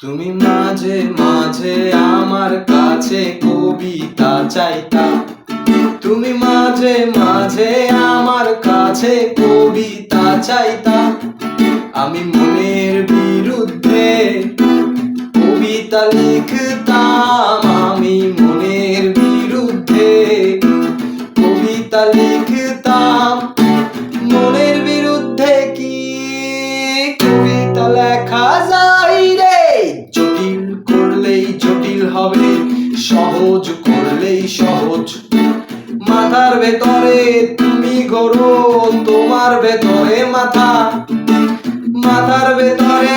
তুমি মাঝে মাঝে আমার কাছে কবিতা চাইতা, তুমি মাঝে মাঝে আমার কাছে কবিতা চাইতা। আমি মনের বিরুদ্ধে কবিতা লিখতাম, আমি মনের বিরুদ্ধে কবিতা লিখতাম। মনের বিরুদ্ধে কি কবিতা লেখা যায় রে? জটিল করলেই জটিল হবে, সহজ করলেই সহজ। মাথার ভেতরে তুমি গড়ো তোমার ভেতরে মাথা, মাথার ভেতরে